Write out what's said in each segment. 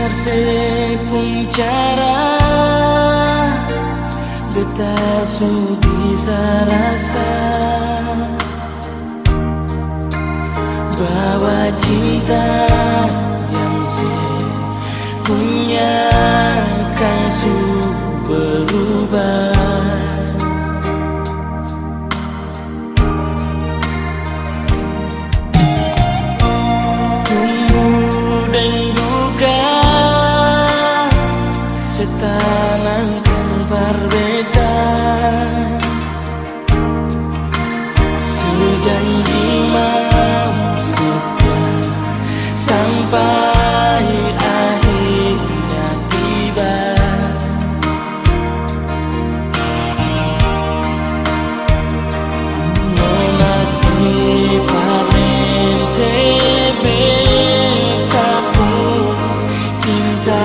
Tersepung cara beta su bisa rasa bahwa cinta yang saya punya kan su berubah. Setanangkan berbeda, sejanji mau setia sampai akhirnya tiba. Nona si panen tebe kapung cinta.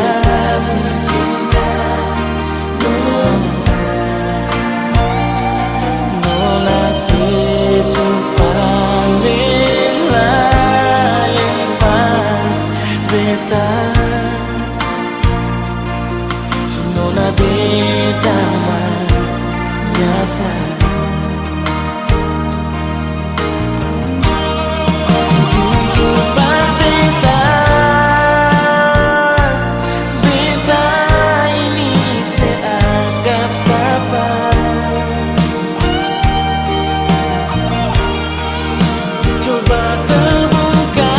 Nona beta biasa kehidupan beta, beta ini seanggap siapa. Coba terbuka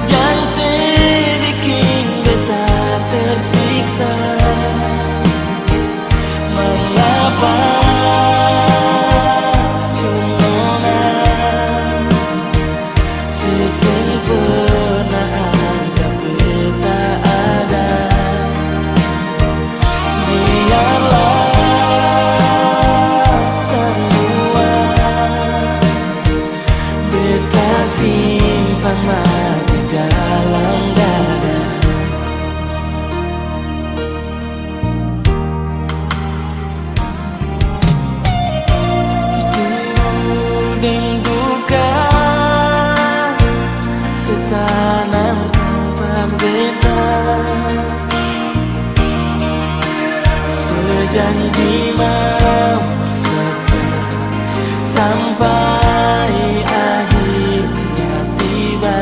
yang sedikit beta tersiksa. Mengapa Nona sesempurna anggap beta ada. Biarlah semua beta simpan di dalam dada. Dan duka setanam tanpa beta, sejanji mau setia sampai akhirnya tiba.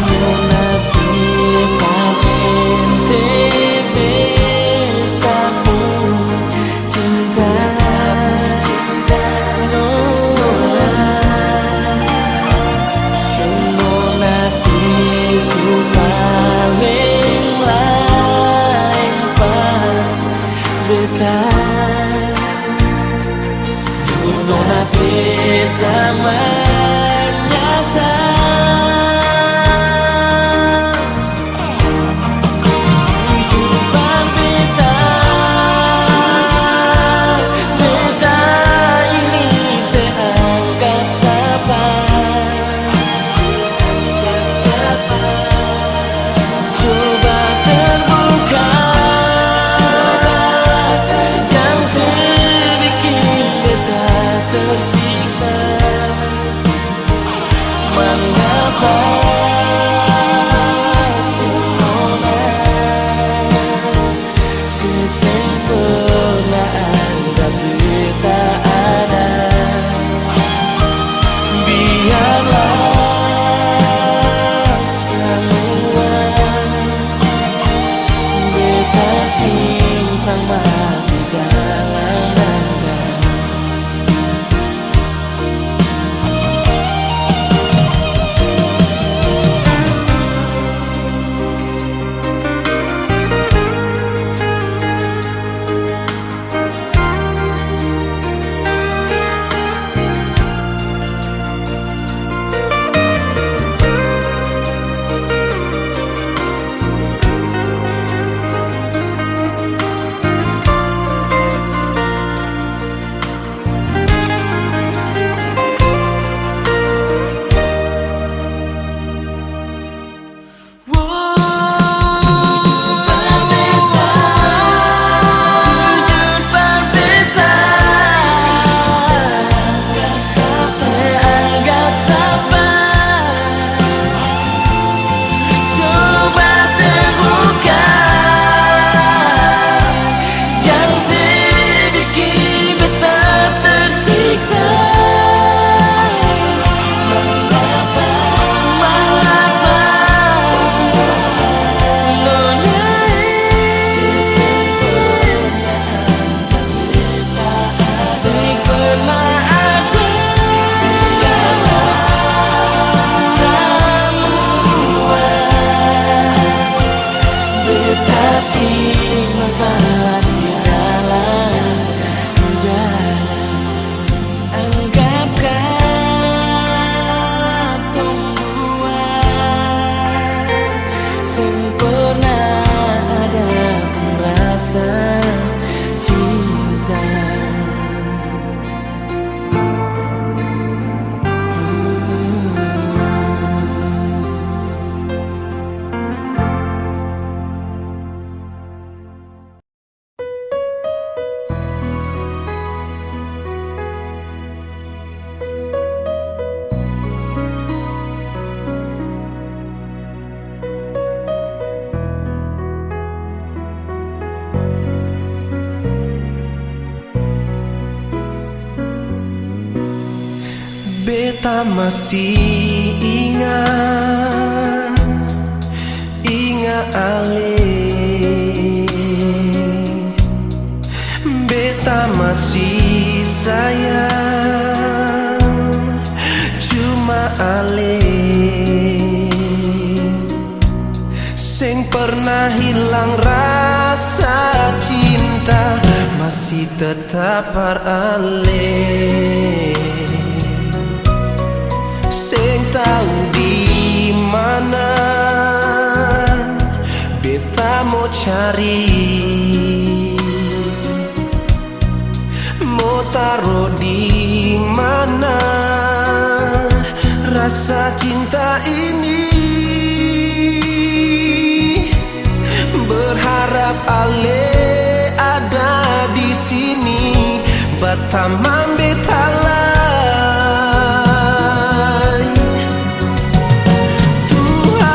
Nona si panen tebe kapung cinta. Nona si su paling lain Beta masih ingat ale. Beta masih sayang cuma ale. Sing pernah hilang rasa cinta masih tetap ale. Sing tahu di mana beta mau cari, mau taruh di mana rasa cinta ini. Berharap ale ada di sini, batamang beta lai. Tuhan,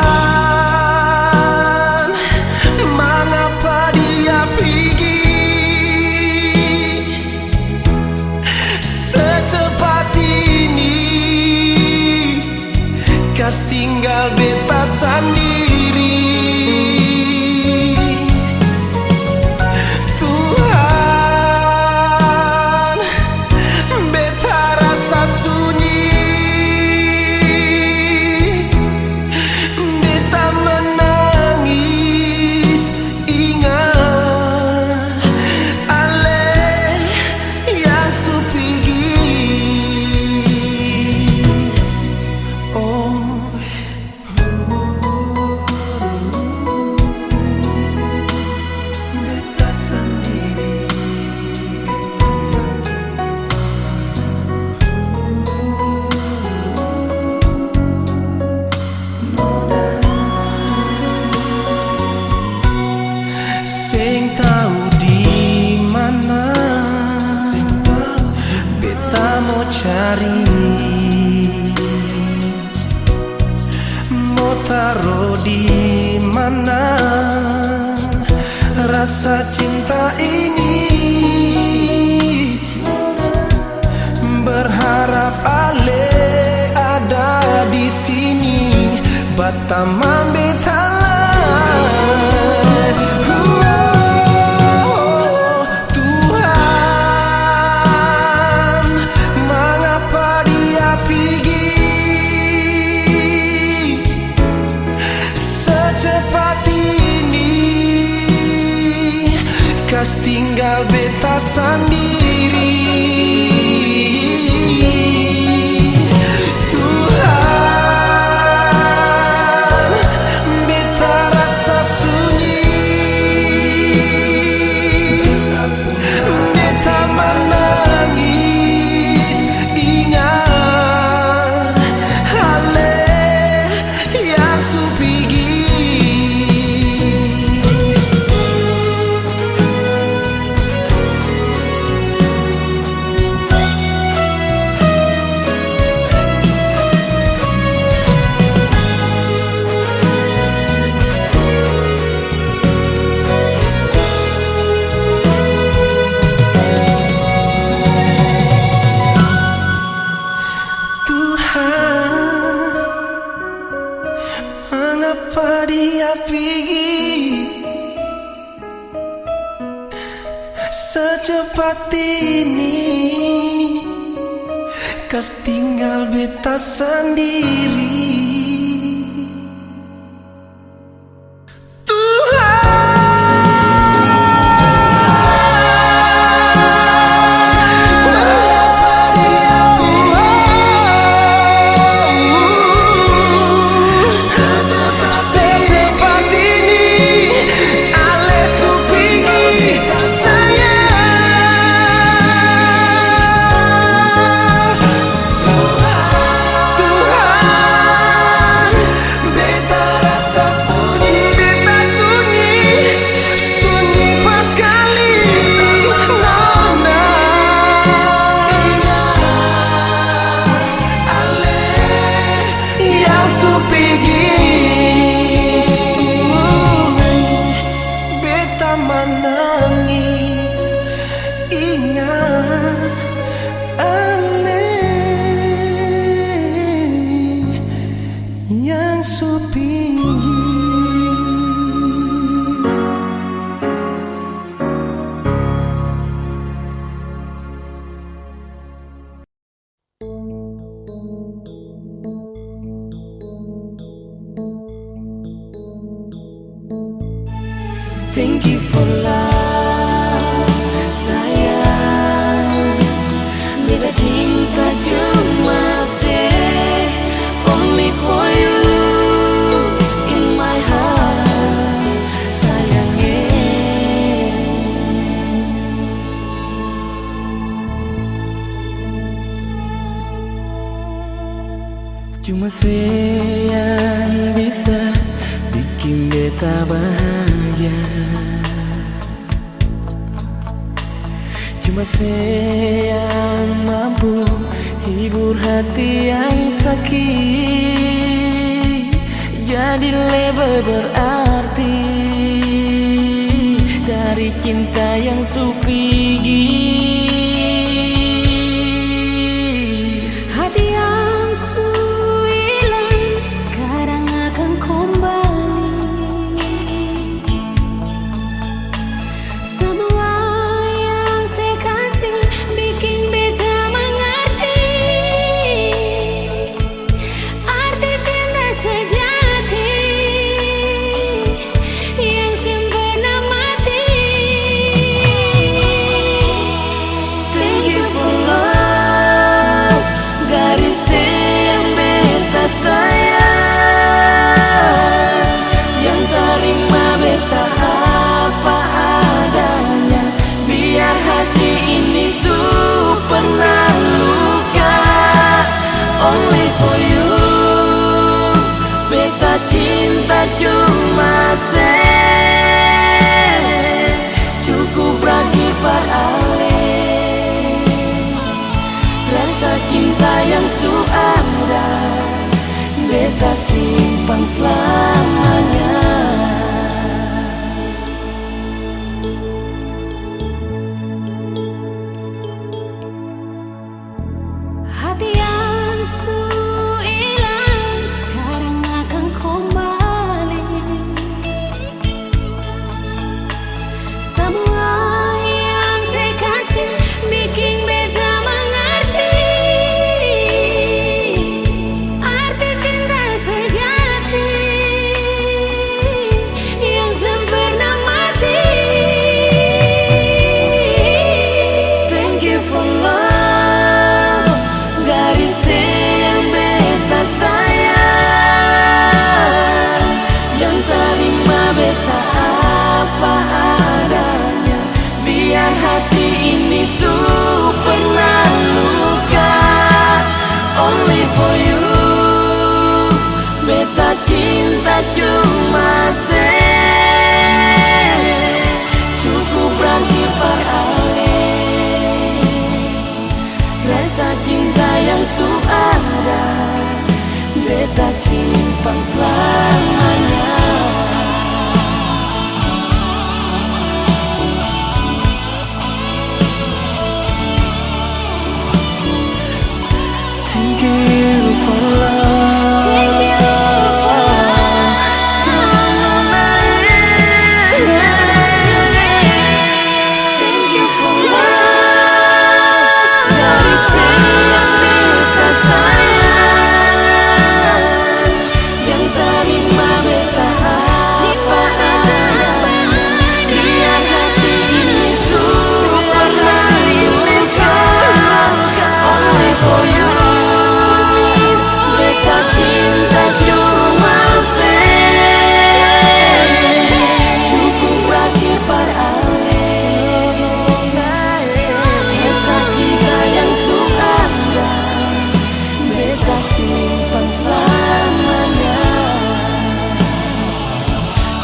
mengapa dia pergi secepat ini? Kas tinggal beta sendiri. Mau taruh di mana rasa cinta ini? Berharap ale ada di sini, batamang beta lai. Tuhan, mengapa dia pergi secepat ini? Kas tinggal beta sendiri. Tuhan, beta rasa sunyi, beta menangis, ingat ale yang su pergi. Mengapa dia pergi secepat ini? Kas tinggal beta sendiri. Ingat ale. Cuma se yang bisa bikin beta bahagia. Cuma se yang mampu hibur hati yang sakit, jadi lebih berarti dari cinta yang supigi. Hati yang hilang sekarang akan kembali. Semua yang saya kasih bikin beta mengerti arti cinta sejati yang sempurna mati. Thank you for love dari yang beta sayang, yang terima beta apa adanya, biar hati ini pernah luka. Only for you, beta cinta cuma se cukup bagi par ale. Rasa cinta yang ada, beta simpan selamanya. Hati yang hilang sekarang akan kembali. Semua yang saya kasih bikin beta mengerti arti cinta sejati yang sempurna mati. Thank you for love dari yang beta sayang, yang terima beta apa adanya, biar hati ini pernah luka. Only for you, beta cinta cuma se cukup bagi par ale. Rasa cinta yang ada, beta simpan selamanya. Thank you for love. Thank you for love. Thank you for love dari yang beta sayang, yang terima beta apa adanya, biar hati ini pernah luka. Only for you, beta cinta cuma se cukup berakhir par ale. Rasa cinta yang ada, beta simpan selamanya.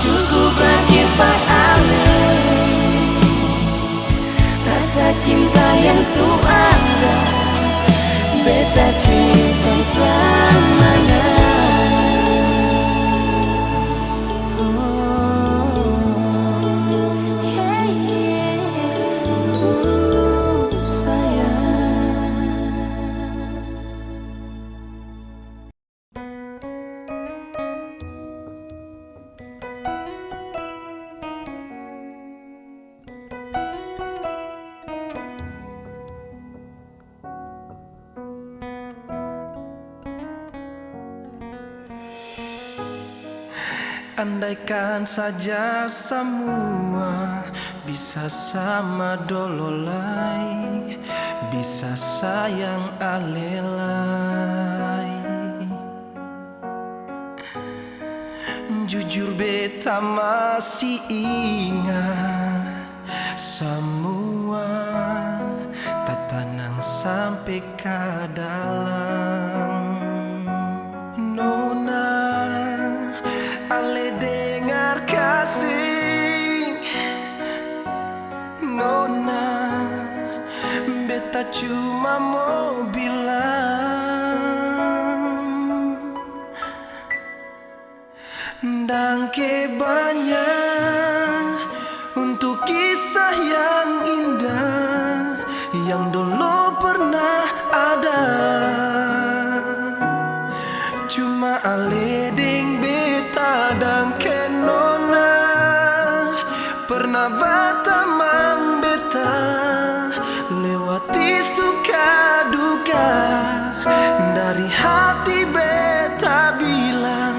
Cukup berakhir par ale. Rasa cinta yang ada, beta simpan selamanya. Sayang. Andaikan saja semua bisa sama dololai, bisa sayang alelai. Jujur beta masih ingat semua tatanan sampai ke dalam. Nona, beta cuma mau bilang dangke banyak untuk kisah yang indah yang dulu pernah ada. Cuma ale deng beta dangke nona pernah batamang beta lewati suka duka. Dari hati beta bilang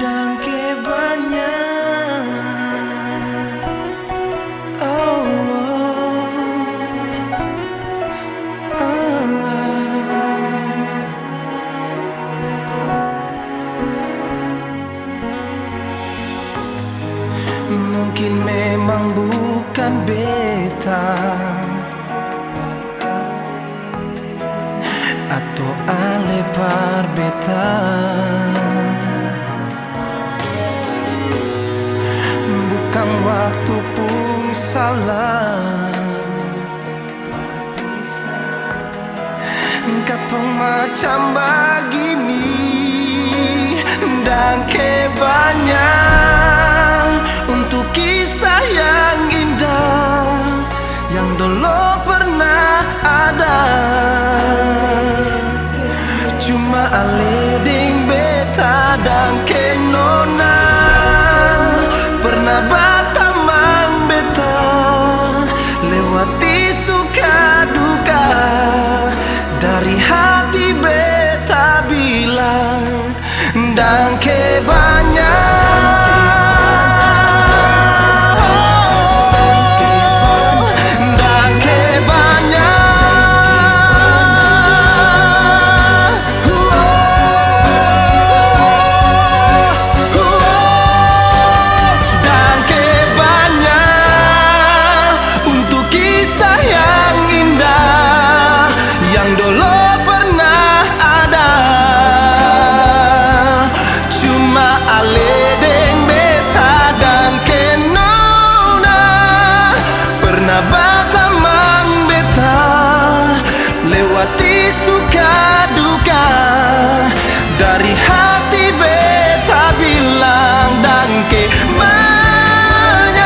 dangke banyak. Oh, oh, oh. Mungkin memang bukan beta atau ale par beta, bukan waktu pun salah. Katong macam begini dangke banyak untuk kisah yang indah yang dulu pernah ada. Cuma ale deng beta dangke nona pernah batamang beta lewati suka duka. Dari hati beta bilang dangke banyak. Suka duka dari hati beta bilang dangke banyak.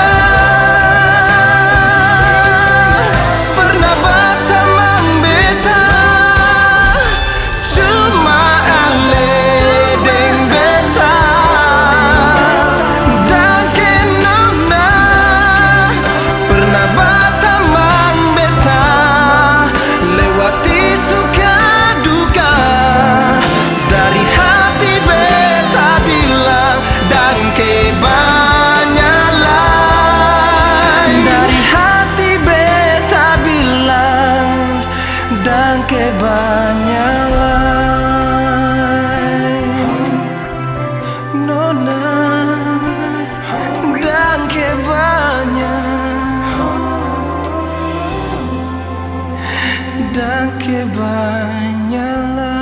Pernah batamang beta cuma ale deng beta dangke nona pernah batamang beta lewati suka duka. Dari hati beta bilang dangke banyak lah. Dari hati beta bilang dangke banyak lah. Nona dangke banyak. Dangke banyak lah.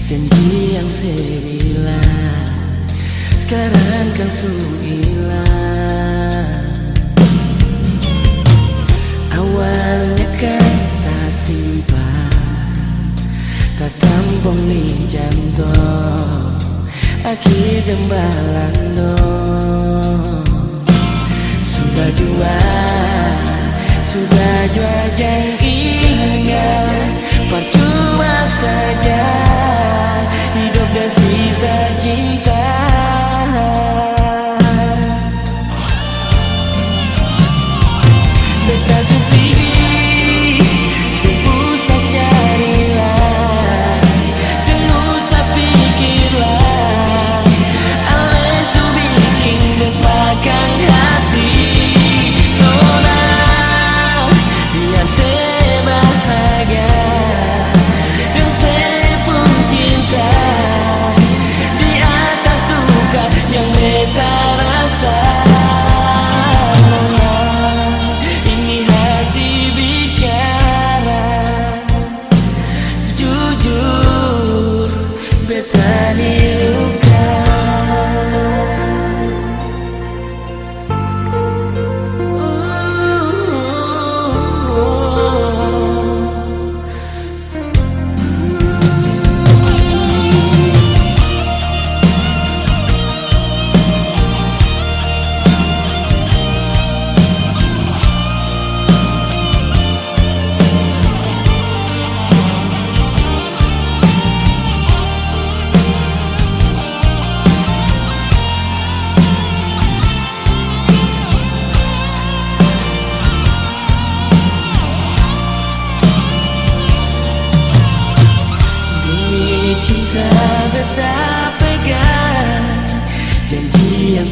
Janji yang sebila sekarang kan hilang. Awalnya kan tak simpan, tak tampung di jantung, akhir gembalan sudah jua janjinya, percuma saja hidup dan sisa cinta. Beta sepi, sembuh saja.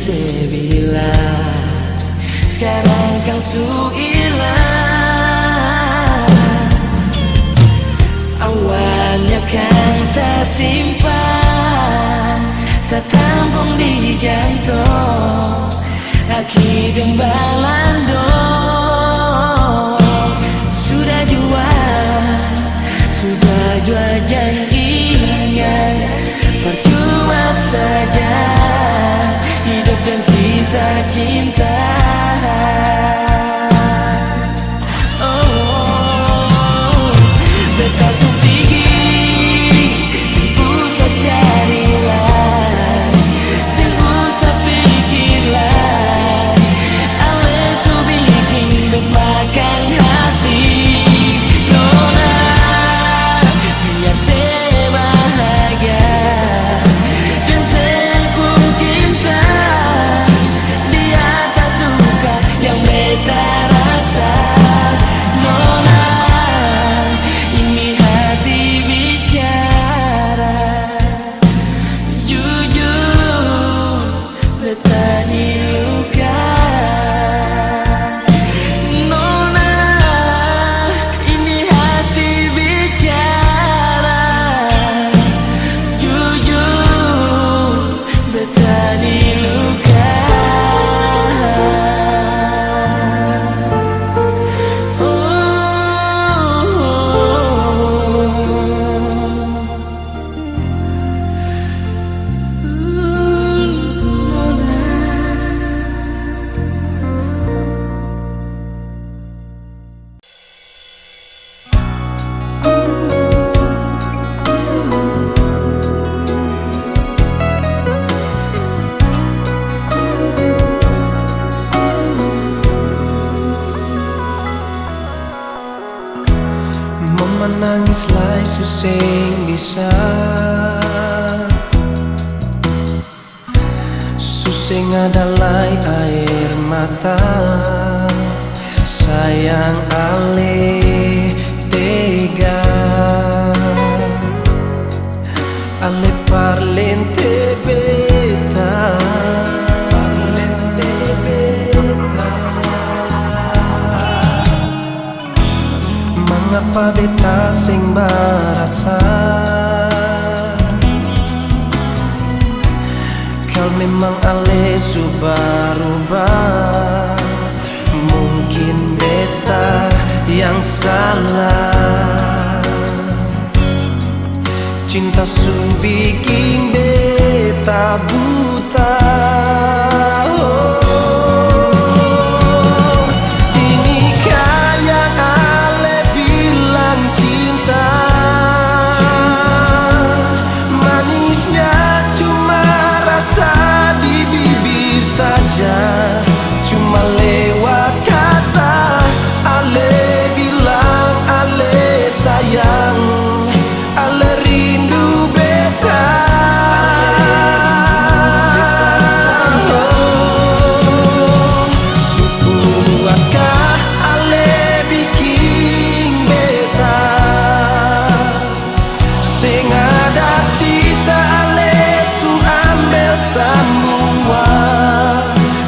sebilang. Sekarang kau hilang. Awalnya kan tersimpan, tertampung di jantung, akhirnya balandong. Sudah jua janjinya, percuma saja hidup dan sisa cinta. Oh, beta tinggi, sing usah carilah, sing usah pikirlah, ale su bikin bermakan hati. Nona, biar saya bahagia dan sekuat cinta di atas duka yang beta rasa. Nona, ini hati bicara, jujur beta diluka. Nona, ini hati bicara, jujur beta diluka. Menangislah susing bisa, susing adalah air mata. Sayang ale tega, ale parlente beta, mengapa beta sing barasa? Kau memang ale subah-rubah. Mungkin beta yang salah. Cinta su bikin beta buta. Cuma lewat kata ale bilang ale sayang, ale rindu beta. Sepuaskah ale bikin beta, sing ada sisa ale su ambil semua.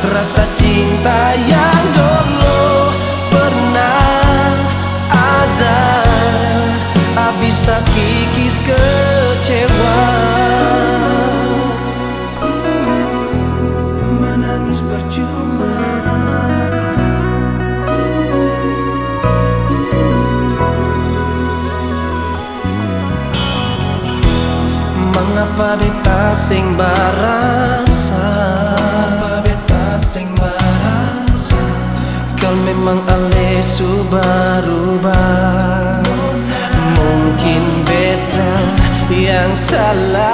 Rasa cinta yang dulu pernah ada, habis tak kikis kecewa. Menangis percuma. Mengapa beta sing barasa? Kau memang ale subah-rubah. Mungkin beta yang salah.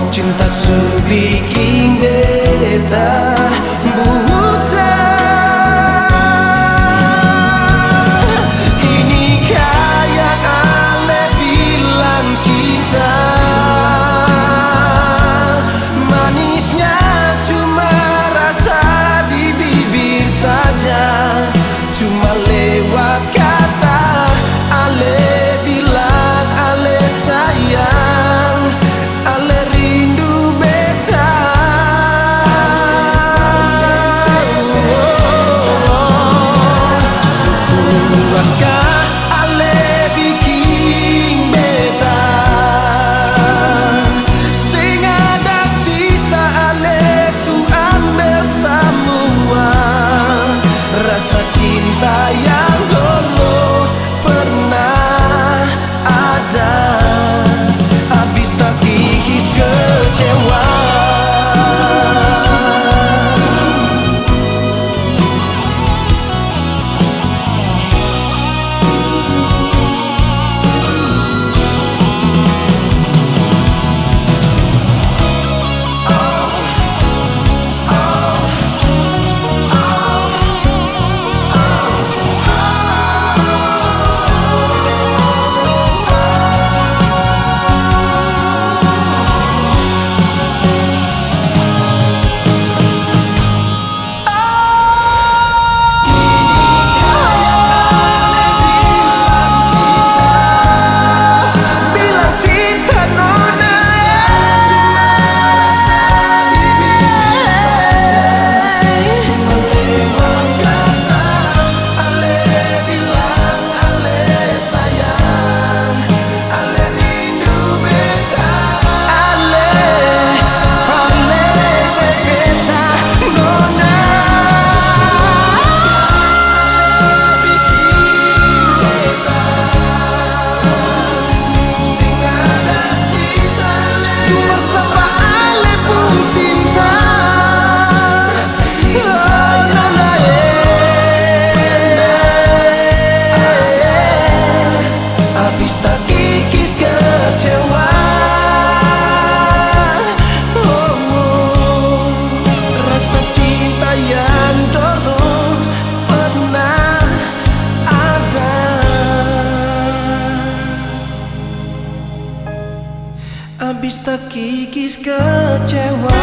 Cinta su bikin beta buta. Inikah yang ale bilang cinta? Manisnya cuma rasa di bibir saja, cuma lewat kata ale bilang tak kikis kecewa.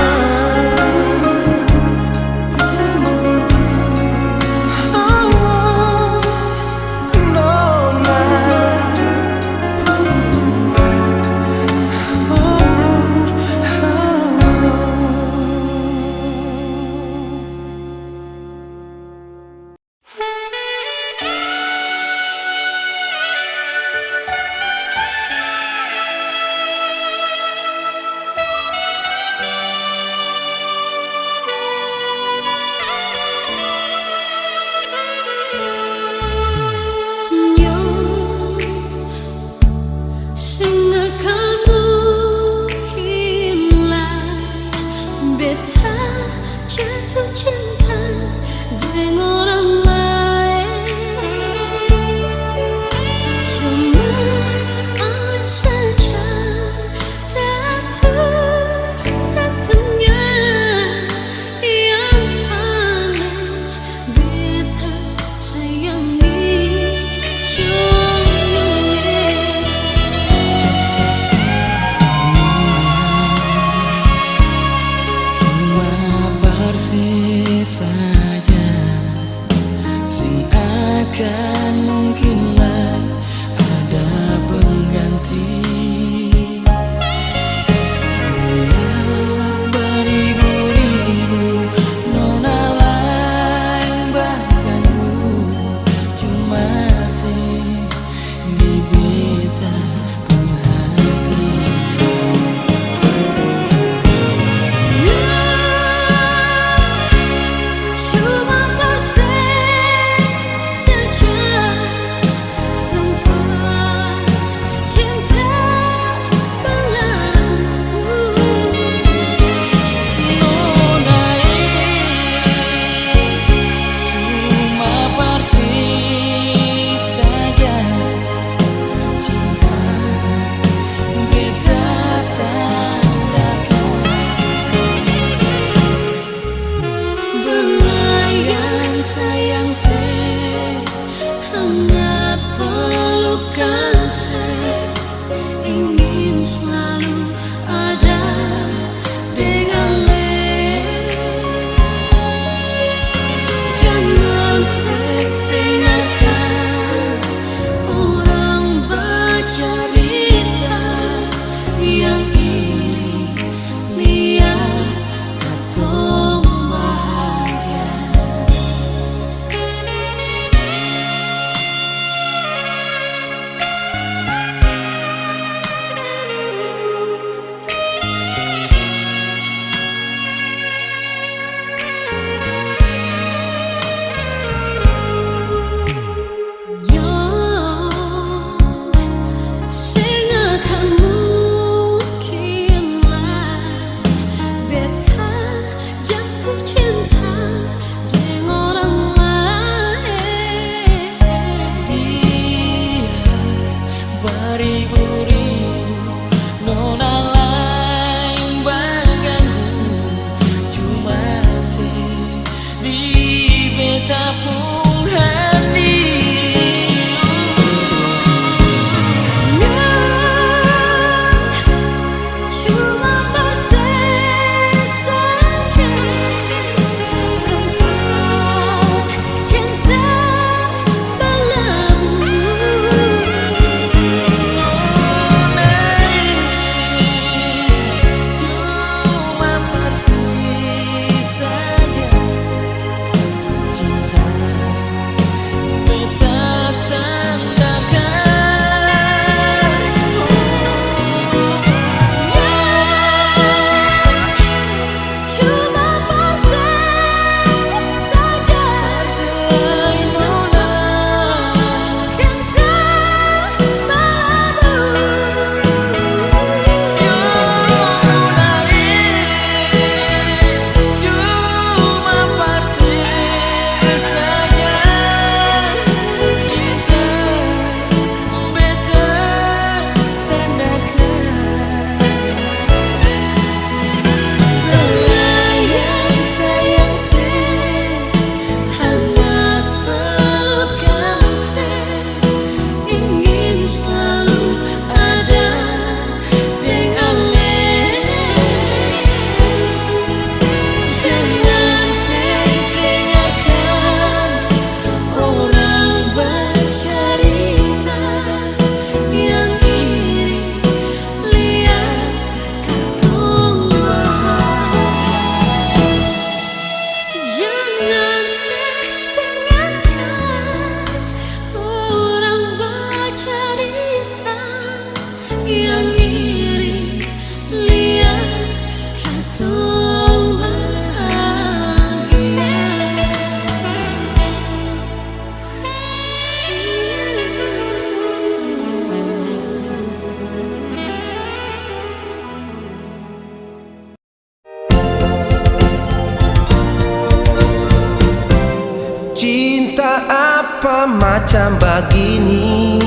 macam begini,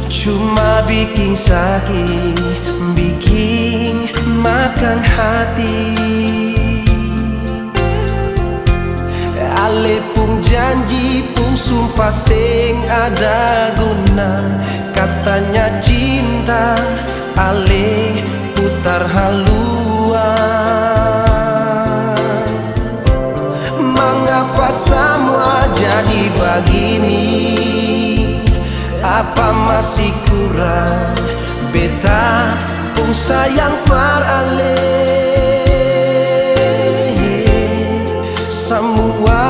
cuma bikin sakit, bikin makan hati. Ale pun janji pun sumpah sing ada guna, katanya cinta ale putar haluan. Mengapa semua jadi begini? Apa masih kurang? Beta pun sayang par ale. Semua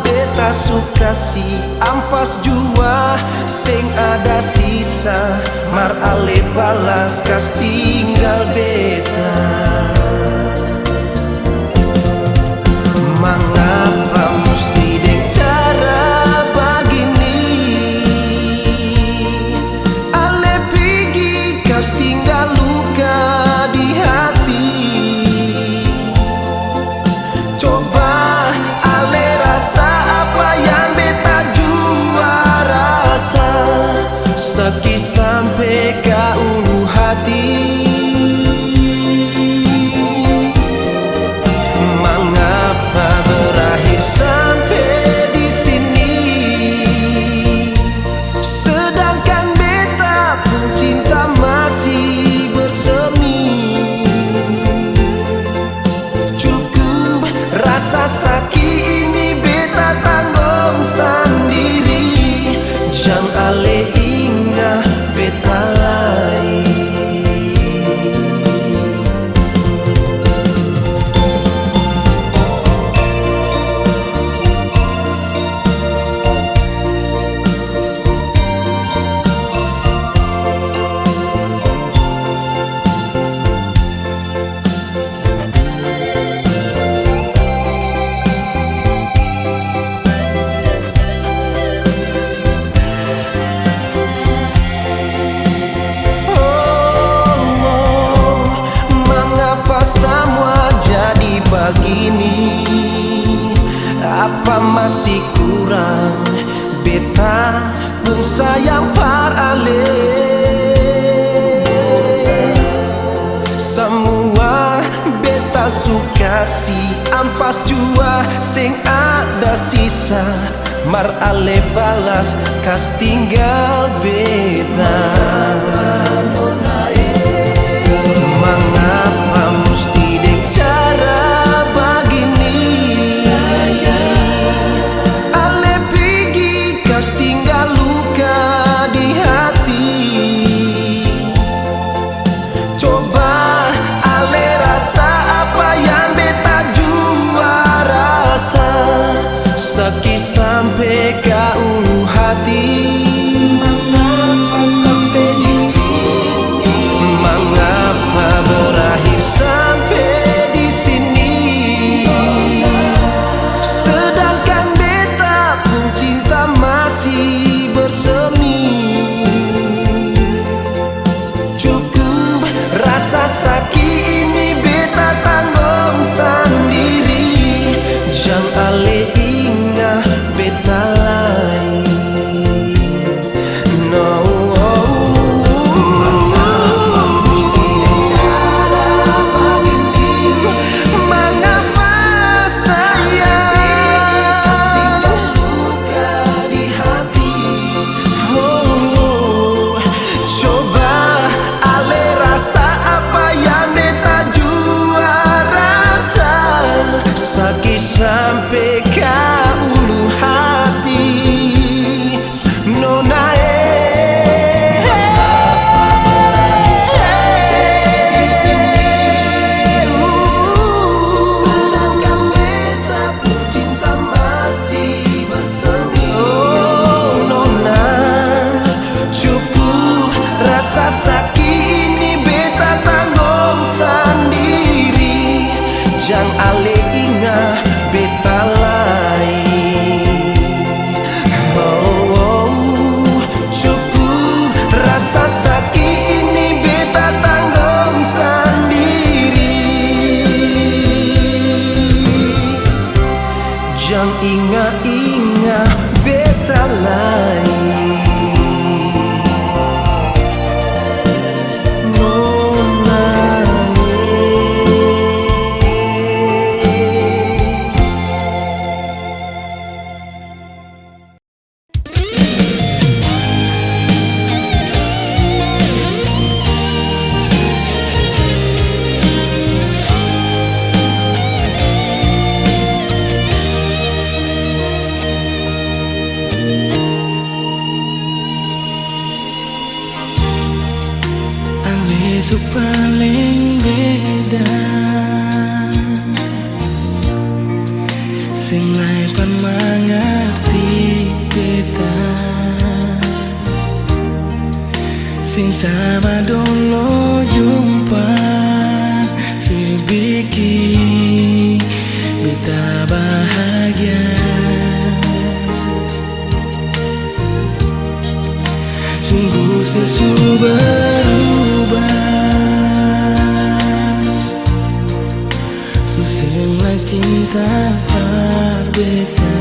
beta suka si ampas jua, sing ada sisa mar ale balas kas tinggal beta. Mengapa mesti deng cara begini? Ale pergi kas tinggal luka di hati. Coba ale rasa apa yang beta jua rasa, seki sampai ke ulu hati. Mengapa berakhir sampai di sini? Sedangkan beta pun cinta masih bersemi. Cukup rasa sakit ini beta tanggung sendiri. Jangan ale ingat beta lain. Begini, apa masih kurang? Beta pun sayang par ale. Semua beta suka si ampas jua, sing ada sisa mar ale balas kas tinggal beta. Mengapa mesti deng cara begini? Ale pergi kas tinggal luka di hati. Coba ale rasa apa yang beta jua rasa, seki sampai ke ulu hati. Mengapa sampai di sini? besok paling beda. Sing lain pan mengerti beta. Sing sama dulu jumpa si bikin beta bahagia. Sungguh sesu berubah. Susahlah cinta berbeda.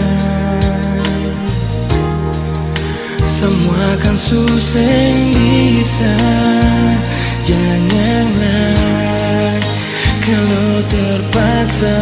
Semua kan susah bisa. Janganlah kalau terpaksa.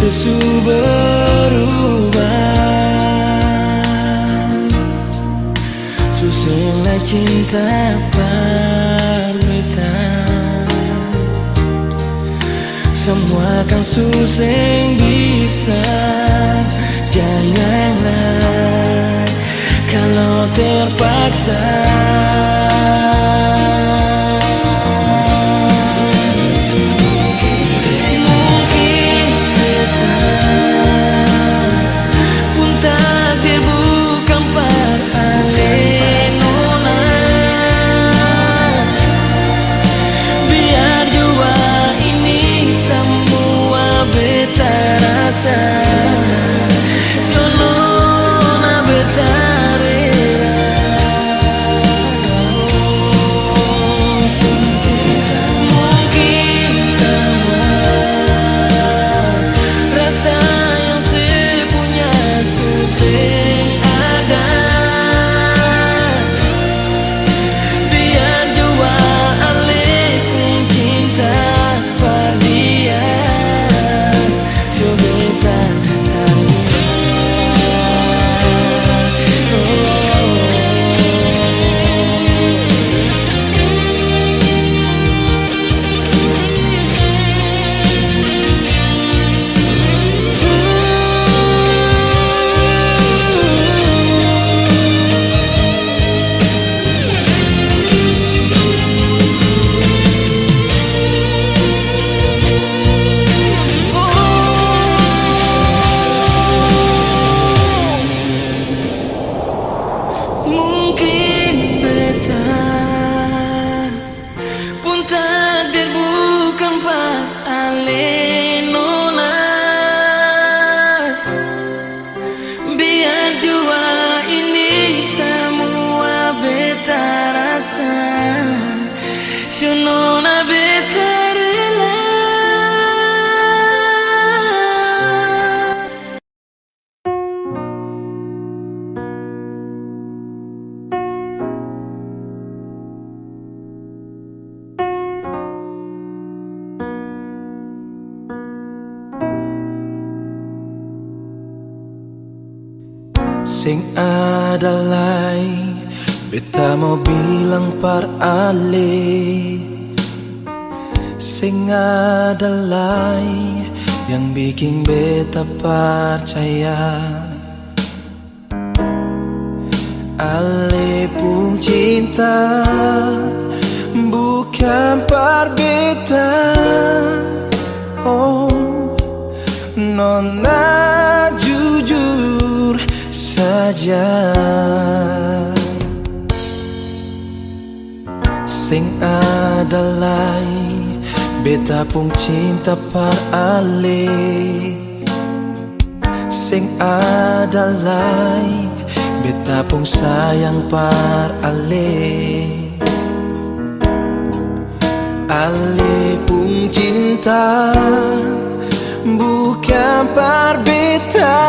Sesu berubah. Susahlah cinta berbeda. Semua kan susah bisa. Janganlah kalau terpaksa. Sing ada lain Beta mau bilang par ale sing adalah yang bikin beta percaya. Ale pun cinta bukan par beta. Oh, nona jujur saja. Sing adalah beta pun cinta par ale. Sing adalah beta pun sayang par ale. Ale pun cinta bukan par beta.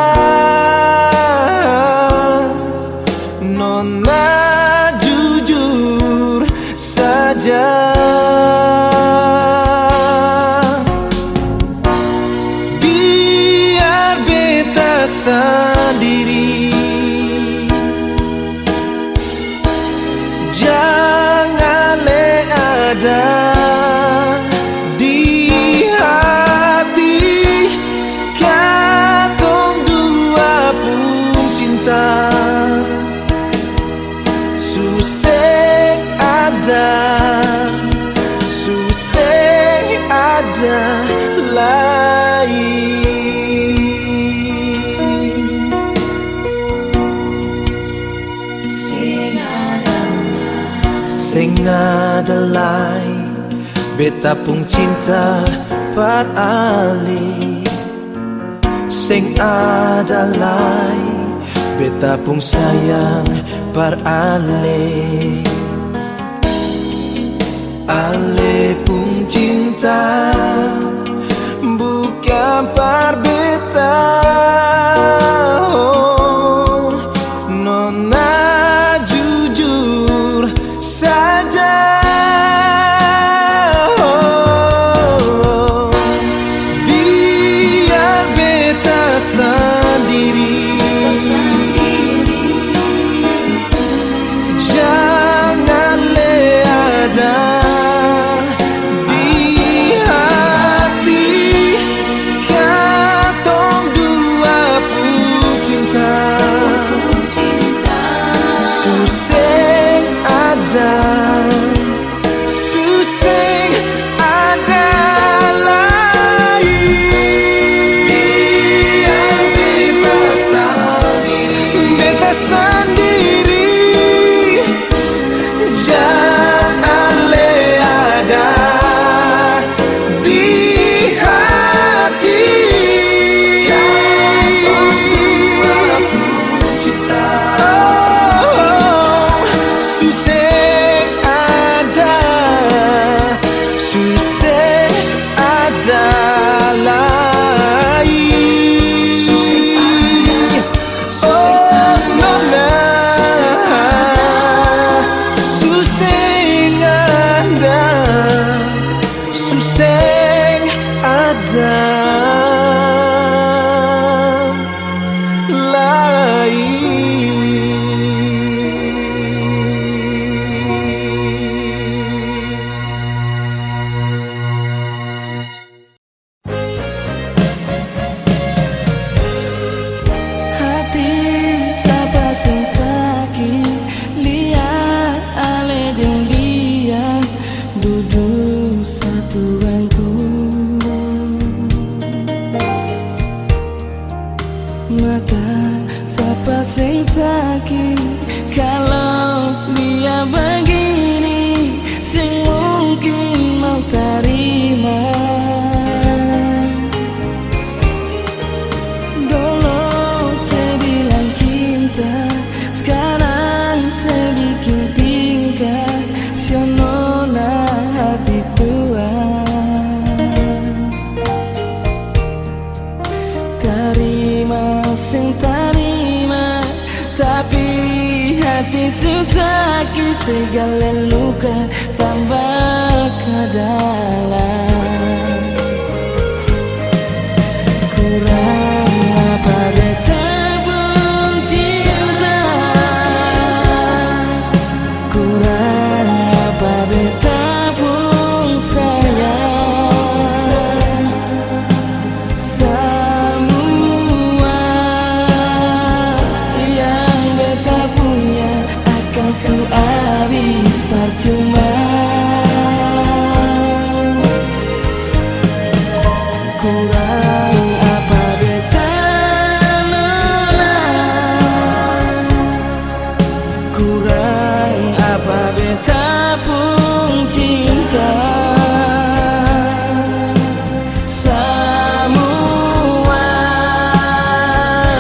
Nona jujur saja. Biar beta sendiri, jangan le ada di hati. Katong dua pun cinta. Suseng ada, suseng ada lain. Sing adalah beta pun cinta par ali. Sing adalah beta pun sayang par ale. Ale pun cinta bukan par beta. Oh, nona jujur saja. Oh, biar beta sendiri, jangan le ada di hati. Katong dua pun cinta. Suseng ada, suseng ada lain. Biar beta sendiri, jangan le ada di hati. Katong dua pun cinta. Oh, suseng ada, suseng ada lain. Oh, nona, suseng ada, suseng ada Hati siapa sing sakit, lihat ale deng dia duduk satu bangku. Mata siapa sing sakit kalau dia begini, sing mungkin mau terima. Dulu saya bilang cinta, sekarang saya bikin tingkah. Sionona hati tua, terima sing terima, tapi hati susah segala luka tambah ke dalam. Kurang apa beta pun cinta, kurang apa beta pun cinta. Semua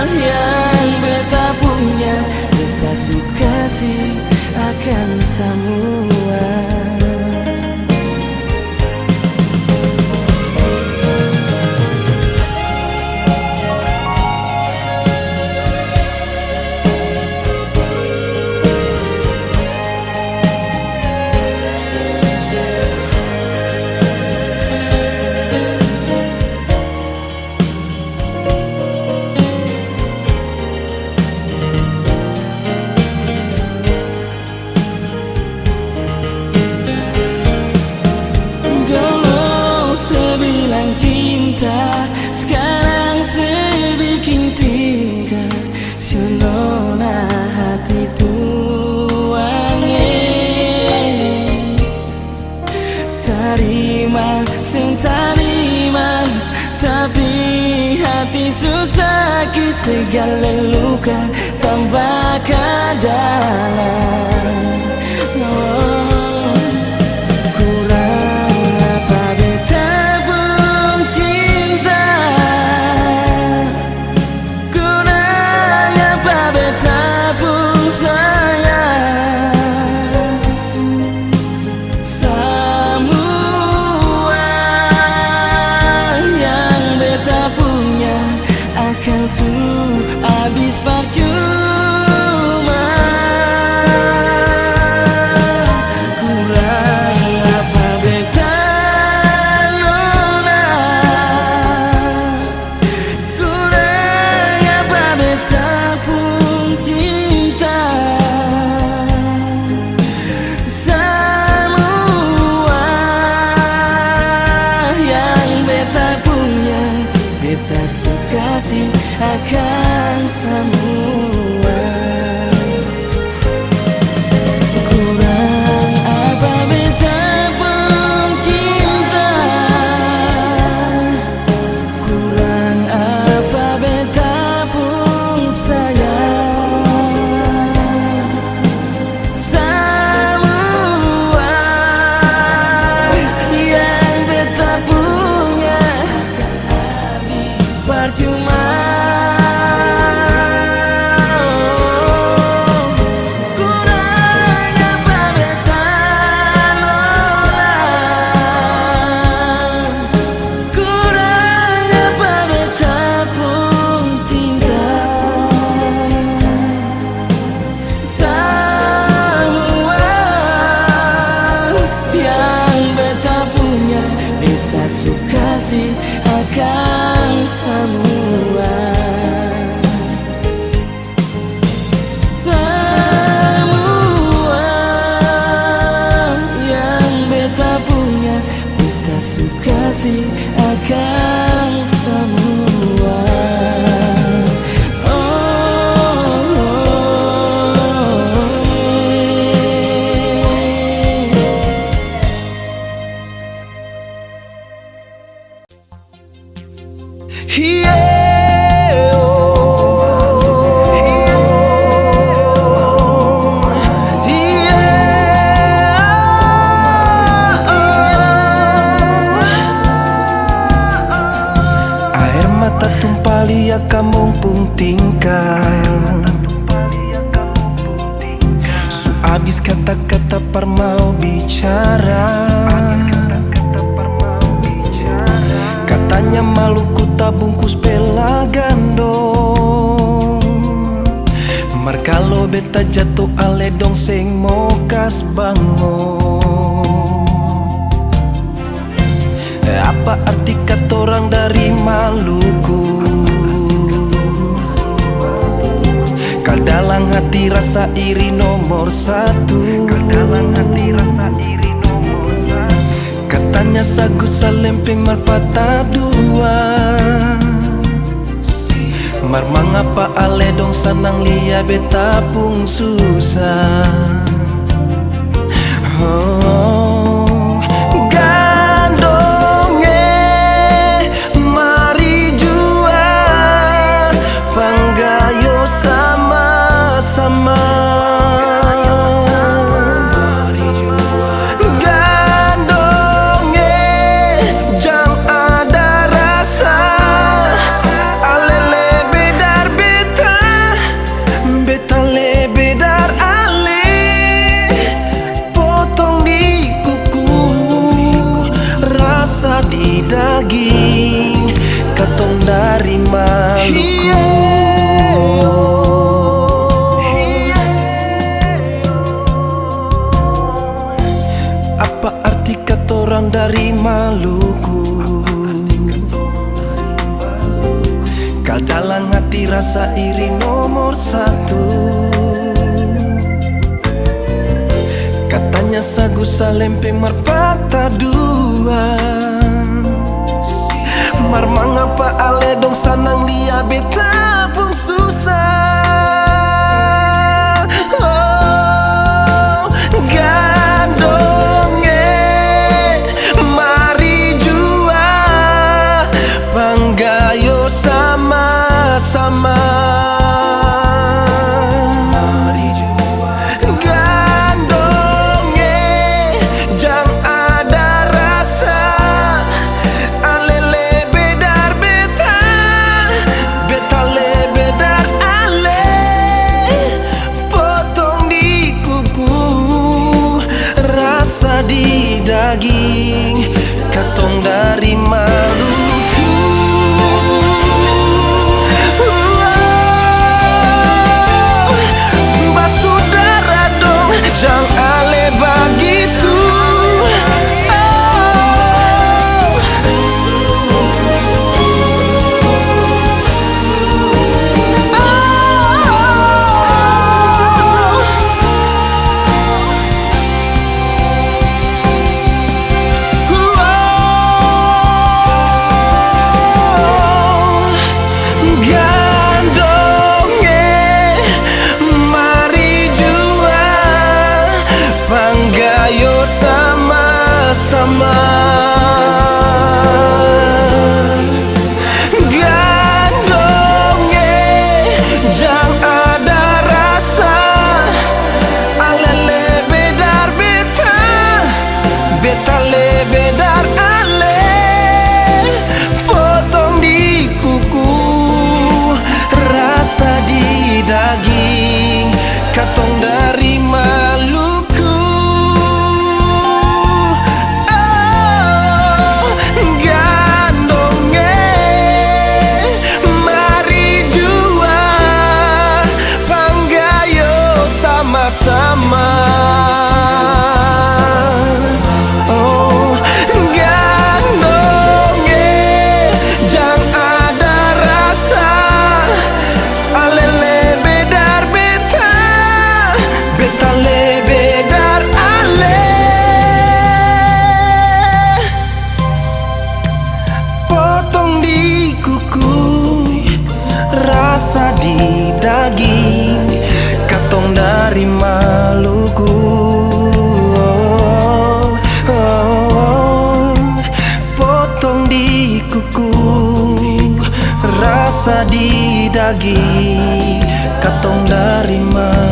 yang beta punya beta suka sih akan semua. Cinta sekarang sebikin tingkah Sunona hati tuange Terima sing terima tapi hati susah segala luka tambah ke dalam. Habis percuma. Kurang apa beta nona, kurang apa beta pun cinta. Semua yang beta punya beta suka sih akan semua. Kurang apa beta pun cinta, kurang apa beta pun sayang. Semua yang beta punya akan habis percuma. Akan semua. Semua yang beta punya beta suka sih akan semua. Air mata tumpah liat kamu pun tingkah. Su habis kata-kata par mau bicara. Katanya maluku tak bungkus pela gandong. Mar kalau beta jatuh ale dong seng mau kas bangun. Apa arti kata orang dari Maluku? Kal dalam hati rasa iri nomor satu. Katanya sagu salempeng marpata dua. Mar mangapa ale dong sanang lia beta pun susah. Oh, gandonge mari jua panggayo sama-sama. Maluku. Kadalang hati rasa iri nomor satu. Katanya sagu salempe marpata dua. Mar mangapa ale dong sanang lia beta pun susah. Gandonge mari jua panggayo sama-sama. Mari jua gandonge jang ada rasa. Alele bedar beta, beta le bedar ale. Potong di kuku, rasa di daging, katong dari Maluku. Basudara dong, jang ale begitu. Panggayo sama-sama. Gandonge jang ada rasa. Alele bedar beta, beta le bedar ale. Potong di kuku, rasa di daging, katong dari Maluku. Sama. Oh, gandonge jang ada rasa. Alele bedar beta, beta le bedar ale. Potong di kuku, rasa di daging, katong dari Maluku. Potong di kuku, rasa di daging, katong dari Maluku.